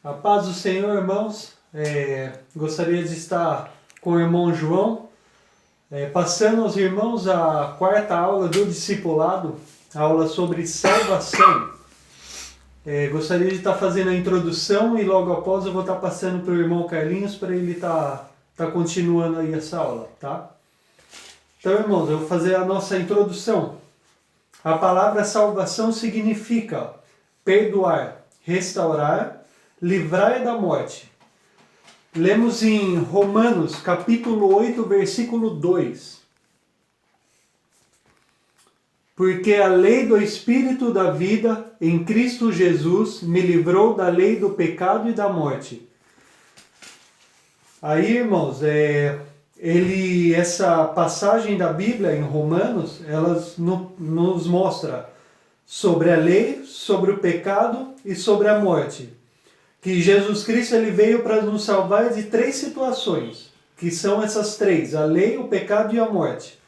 A paz do Senhor, irmãos. Gostaria de estar com o irmão João, passando aos irmãos a quarta aula do discipulado, a aula sobre salvação. Gostaria de estar fazendo a introdução e logo após eu vou estar passando para o irmão Carlinhos para ele estar continuando aí essa aula, tá? Então, irmãos, eu vou fazer a nossa introdução. A palavra salvação significa perdoar, restaurar, livrar da morte. Lemos em Romanos, capítulo 8, versículo 2. Porque a lei do Espírito da vida em Cristo Jesus me livrou da lei do pecado e da morte. Aí, irmãos, essa passagem da Bíblia em Romanos, ela nos mostra sobre a lei, sobre o pecado e sobre a morte. Que Jesus Cristo ele veio para nos salvar de três situações, que são essas três: a lei, o pecado e a morte.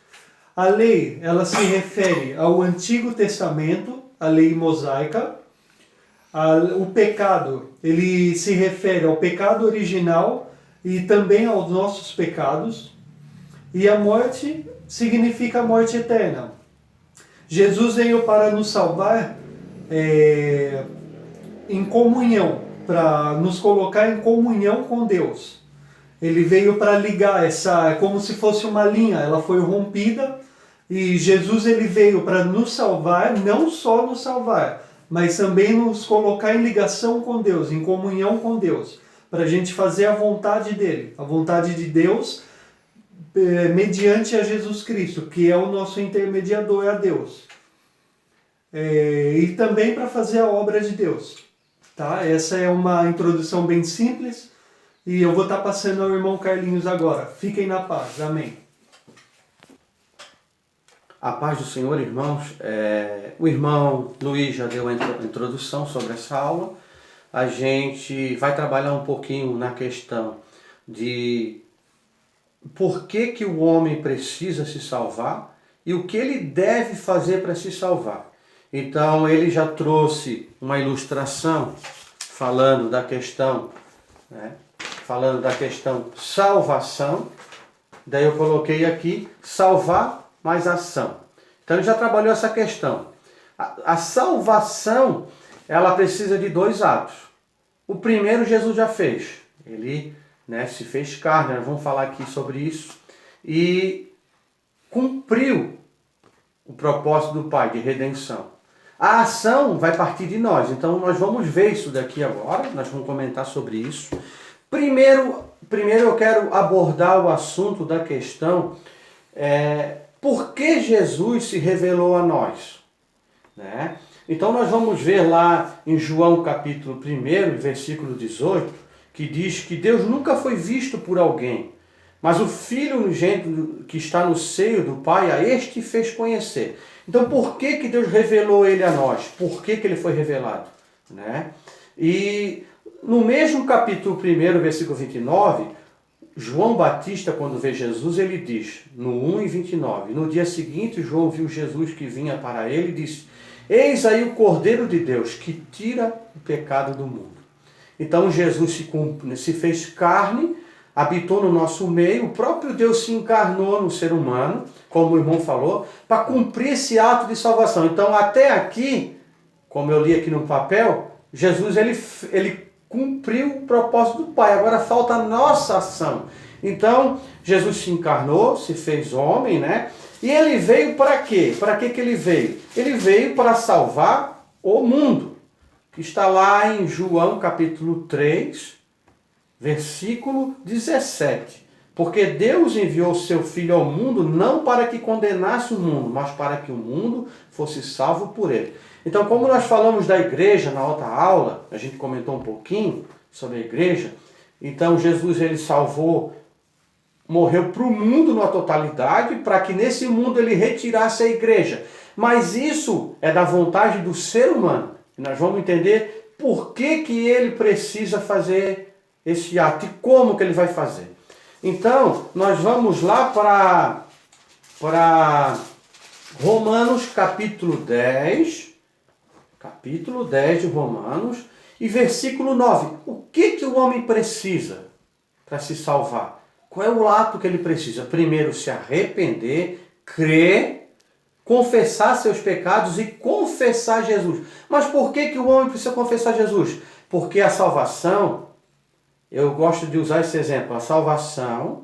A lei, ela se refere ao Antigo Testamento, a lei mosaica. O pecado, ele se refere ao pecado original e também aos nossos pecados. E a morte significa a morte eterna. Jesus veio para nos salvar em comunhão, para nos colocar em comunhão com Deus. Ele veio para ligar como se fosse uma linha, ela foi rompida e Jesus ele veio para nos salvar, não só nos salvar, mas também nos colocar em ligação com Deus, em comunhão com Deus, para a gente fazer a vontade dele, a vontade de Deus mediante a Jesus Cristo, que é o nosso intermediador a Deus. E também para fazer a obra de Deus. Tá? Essa é uma introdução bem simples e eu vou estar passando ao irmão Carlinhos agora. Fiquem na paz. Amém. A paz do Senhor, irmãos. O irmão Luiz já deu a introdução sobre essa aula. A gente vai trabalhar um pouquinho na questão de por que o homem precisa se salvar e o que ele deve fazer para se salvar. Então ele já trouxe uma ilustração falando da questão salvação. Daí eu coloquei aqui salvar mais ação. Então ele já trabalhou essa questão. A salvação, ela precisa de dois atos. O primeiro Jesus já fez. Ele se fez carne, nós vamos falar aqui sobre isso. E cumpriu o propósito do Pai de redenção. A ação vai partir de nós, então nós vamos ver isso daqui agora, nós vamos comentar sobre isso. Primeiro eu quero abordar o assunto da questão, por que Jesus se revelou a nós? Então nós vamos ver lá em João capítulo 1, versículo 18, que diz que Deus nunca foi visto por alguém, mas o Filho unigênito que está no seio do Pai, a este fez conhecer. Então por que Deus revelou ele a nós? Por que ele foi revelado? E no mesmo capítulo 1, versículo 29, João Batista, quando vê Jesus, ele diz, no 1 e 29, no dia seguinte João viu Jesus que vinha para ele e disse: eis aí o Cordeiro de Deus que tira o pecado do mundo. Então Jesus se fez carne, habitou no nosso meio, o próprio Deus se encarnou no ser humano, como o irmão falou, para cumprir esse ato de salvação. Então até aqui, como eu li aqui no papel, Jesus ele cumpriu o propósito do Pai, agora falta a nossa ação. Então Jesus se encarnou, se fez homem, e ele veio para quê? Para que ele veio? Ele veio para salvar o mundo, que está lá em João capítulo 3, versículo 17. Porque Deus enviou seu Filho ao mundo não para que condenasse o mundo, mas para que o mundo fosse salvo por ele. Então, como nós falamos da igreja na outra aula, a gente comentou um pouquinho sobre a igreja, então Jesus ele salvou, morreu para o mundo na totalidade, para que nesse mundo ele retirasse a igreja. Mas isso é da vontade do ser humano. E nós vamos entender por que ele precisa fazer esse ato e como que ele vai fazer. Então, nós vamos lá para Romanos capítulo 10 de Romanos e versículo 9. O que o homem precisa para se salvar? Qual é o ato que ele precisa? Primeiro, se arrepender, crer, confessar seus pecados e confessar Jesus. Mas por que o homem precisa confessar Jesus? Porque a salvação, eu gosto de usar esse exemplo, a salvação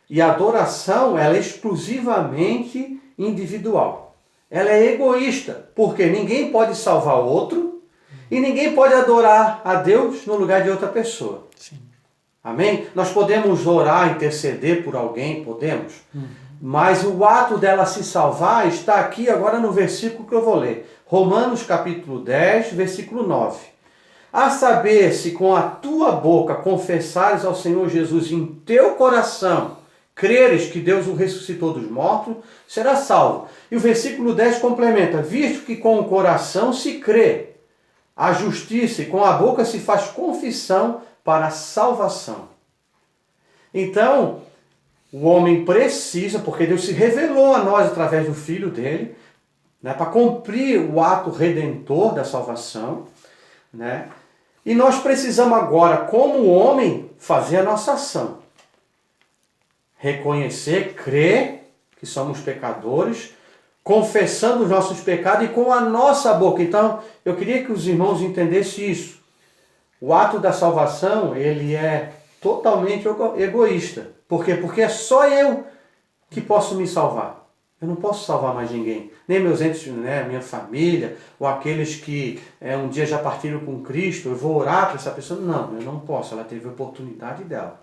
e a adoração, ela é exclusivamente individual. Ela é egoísta, porque ninguém pode salvar outro e ninguém pode adorar a Deus no lugar de outra pessoa. Sim. Amém? Nós podemos orar, interceder por alguém, podemos. Mas o ato dela se salvar está aqui agora no versículo que eu vou ler. Romanos capítulo 10, versículo 9. A saber, se com a tua boca confessares ao Senhor Jesus em teu coração, creres que Deus o ressuscitou dos mortos, será salvo. E o versículo 10 complementa, visto que com o coração se crê a justiça e com a boca se faz confissão para a salvação. Então, o homem precisa, porque Deus se revelou a nós através do Filho dele, né, para cumprir o ato redentor da salvação, né? E nós precisamos agora, como homem, fazer a nossa ação. Reconhecer, crer que somos pecadores, confessando os nossos pecados e com a nossa boca. Então, eu queria que os irmãos entendessem isso. O ato da salvação, ele é totalmente egoísta. Por quê? Porque é só eu que posso me salvar. Eu não posso salvar mais ninguém. Nem meus entes, né, minha família, ou aqueles que um dia já partiram com Cristo, eu vou orar para essa pessoa. Não, eu não posso, ela teve a oportunidade dela.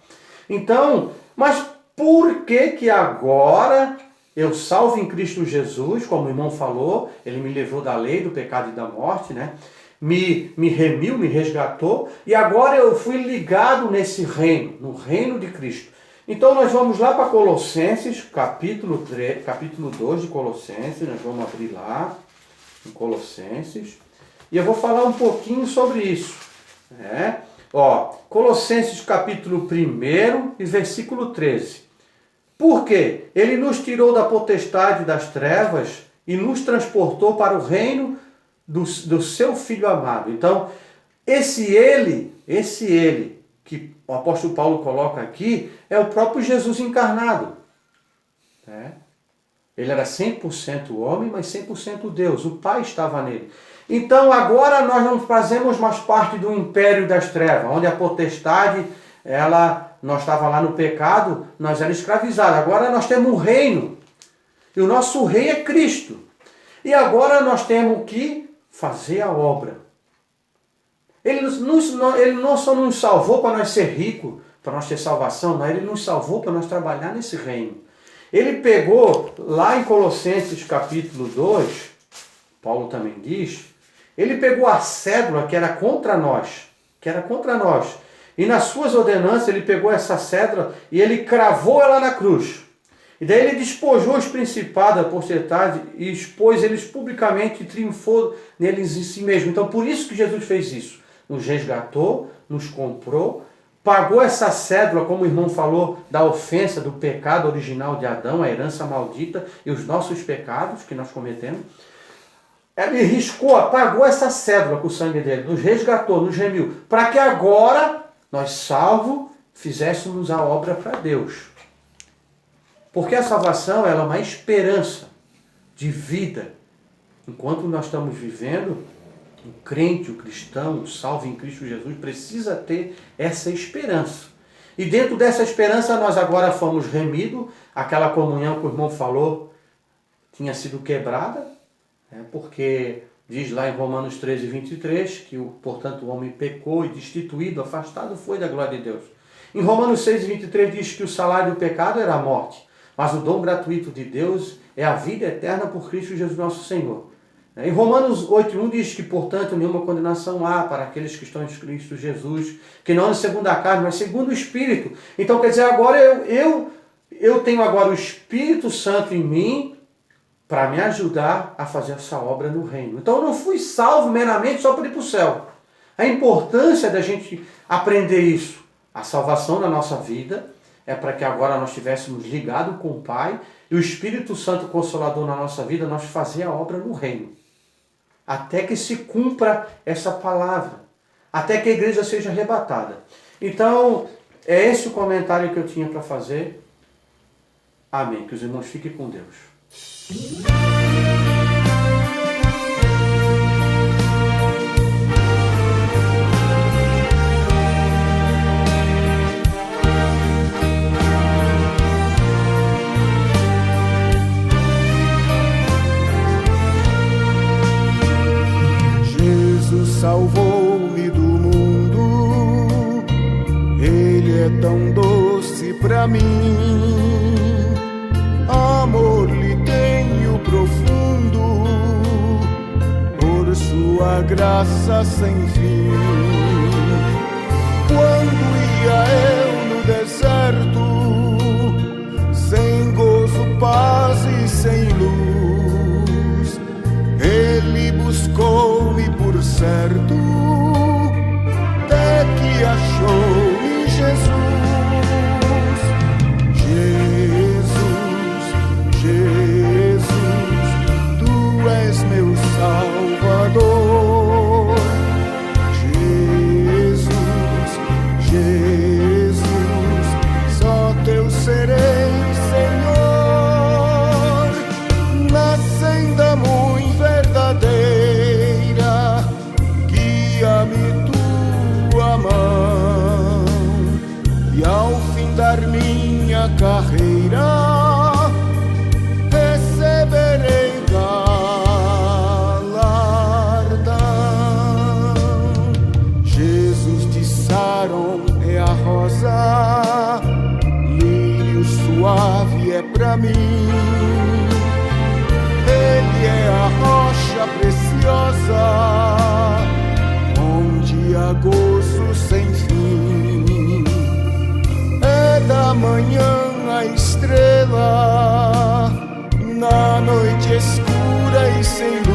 Então, mas por que agora eu salvo em Cristo Jesus, como o irmão falou, ele me livrou da lei, do pecado e da morte, né? Me remiu, me resgatou, e agora eu fui ligado nesse reino, no reino de Cristo. Então nós vamos lá para Colossenses, capítulo 2 de Colossenses, nós vamos abrir lá, em Colossenses, e eu vou falar um pouquinho sobre isso. Né? Colossenses capítulo 1 e versículo 13. Por quê? Ele nos tirou da potestade das trevas e nos transportou para o reino do seu Filho amado. Então, esse ele que o apóstolo Paulo coloca aqui, é o próprio Jesus encarnado. Né? Ele era 100% homem, mas 100% Deus. O Pai estava nele. Então, agora nós não fazemos mais parte do império das trevas, onde a potestade, nós estava lá no pecado, nós éramos escravizados. Agora nós temos um reino. E o nosso rei é Cristo. E agora nós temos que fazer a obra. Ele não só nos salvou para nós ser ricos, para nós ter salvação, mas ele nos salvou para nós trabalhar nesse reino. Ele pegou, lá em Colossenses capítulo 2, Paulo também diz, ele pegou a cédula que era contra nós, e nas suas ordenanças ele pegou essa cédula e ele cravou ela na cruz. E daí ele despojou os principados, a potestade, e expôs eles publicamente e triunfou neles em si mesmo. Então por isso que Jesus fez isso. Nos resgatou, nos comprou, pagou essa cédula, como o irmão falou, da ofensa, do pecado original de Adão, a herança maldita e os nossos pecados que nós cometemos. Ele riscou, apagou essa cédula com o sangue dele, nos resgatou, nos remiu, para que agora, nós salvos, fizéssemos a obra para Deus. Porque a salvação ela é uma esperança de vida. Enquanto nós estamos vivendo, o crente, o cristão, o salvo em Cristo Jesus, precisa ter essa esperança. E dentro dessa esperança nós agora fomos remidos, aquela comunhão que o irmão falou tinha sido quebrada, porque diz lá em Romanos 13, 23, que portanto o homem pecou e destituído, afastado foi da glória de Deus. Em Romanos 6, 23 diz que o salário do pecado era a morte, mas o dom gratuito de Deus é a vida eterna por Cristo Jesus nosso Senhor. Em Romanos 8:1 diz que, portanto, nenhuma condenação há para aqueles que estão em Cristo Jesus, que não é segundo a carne, mas segundo o Espírito. Então, quer dizer, agora eu tenho agora o Espírito Santo em mim para me ajudar a fazer essa obra no reino. Então, eu não fui salvo meramente só para ir para o céu. A importância da gente aprender isso. A salvação na nossa vida é para que agora nós estivéssemos ligados com o Pai e o Espírito Santo Consolador na nossa vida, nós fazer a obra no reino. Até que se cumpra essa palavra. Até que a igreja seja arrebatada. Então, é esse o comentário que eu tinha para fazer. Amém. Que os irmãos fiquem com Deus. Salvou-me do mundo, Ele é tão doce pra mim. Amor lhe tenho profundo, por sua graça sem fim. Quando ia eu no deserto, sem gozo, paz e sem luz, Ele buscou-me por certo, até que achou em Jesus. Jesus, Jesus, Tu és meu Salvador. Jesus, Jesus, só Teu serei, Senhor, na senda muito verdadeira, guia-me Tua mão, e ao findar minha carreira, receberei galardão. Jesus de Saron é a rosa, lírio suave é pra mim. Ele é a rocha preciosa, onde há gozo sem fim. É da manhã a estrela, na noite escura e sem luz.